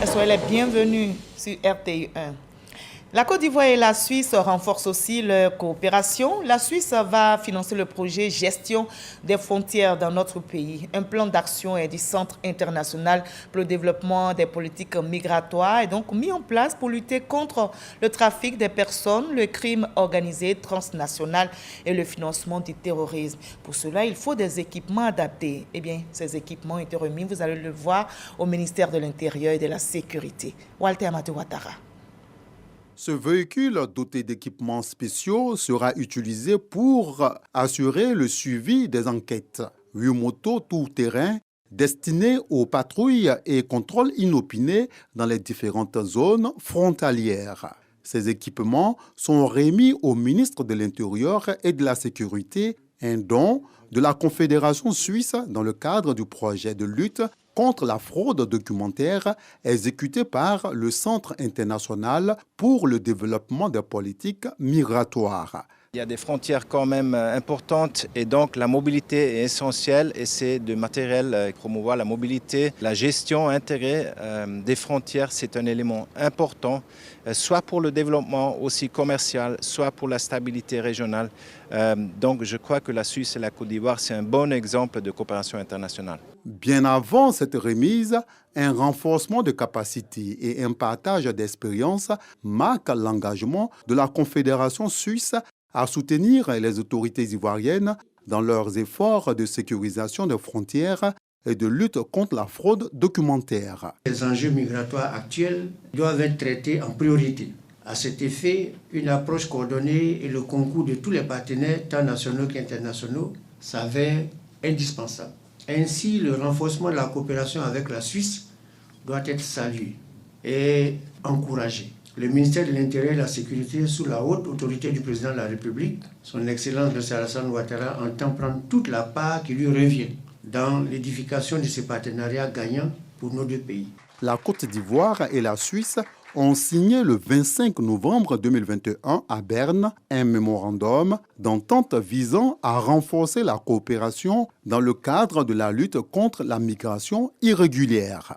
Soyez les bienvenus sur RTI 1. La Côte d'Ivoire et la Suisse renforcent aussi leur coopération. La Suisse va financer le projet Gestion des frontières dans notre pays. Un plan d'action et du Centre international pour le développement des politiques migratoires est donc mis en place pour lutter contre le trafic des personnes, le crime organisé transnational et le financement du terrorisme. Pour cela, il faut des équipements adaptés. Eh bien, ces équipements ont été remis, vous allez le voir, au ministère de l'Intérieur et de la Sécurité. Walter Amadou Ouattara. Ce véhicule doté d'équipements spéciaux sera utilisé pour assurer le suivi des enquêtes. 8 motos tout-terrain destinées aux patrouilles et contrôles inopinés dans les différentes zones frontalières. Ces équipements sont remis au ministre de l'Intérieur et de la Sécurité, un don de la Confédération suisse dans le cadre du projet de lutte contre la fraude documentaire exécuté par le Centre international pour le développement des politiques migratoires. Il y a des frontières quand même importantes et donc la mobilité est essentielle et c'est de matériel promouvoir la mobilité. La gestion intégrée des frontières, c'est un élément important, soit pour le développement aussi commercial, soit pour la stabilité régionale. Donc je crois que la Suisse et la Côte d'Ivoire, c'est un bon exemple de coopération internationale. Bien avant cette remise, un renforcement de capacités et un partage d'expériences marquent l'engagement de la Confédération suisse à soutenir les autorités ivoiriennes dans leurs efforts de sécurisation des frontières et de lutte contre la fraude documentaire. Les enjeux migratoires actuels doivent être traités en priorité. À cet effet, une approche coordonnée et le concours de tous les partenaires, tant nationaux qu'internationaux, s'avère indispensable. Ainsi, le renforcement de la coopération avec la Suisse doit être salué et encouragé. Le ministère de l'Intérieur et de la Sécurité, sous la haute autorité du président de la République, son Excellence M. Alassane Ouattara, entend prendre toute la part qui lui revient dans l'édification de ces partenariats gagnants pour nos deux pays. La Côte d'Ivoire et la Suisse ont signé le 25 novembre 2021 à Berne un mémorandum d'entente visant à renforcer la coopération dans le cadre de la lutte contre la migration irrégulière.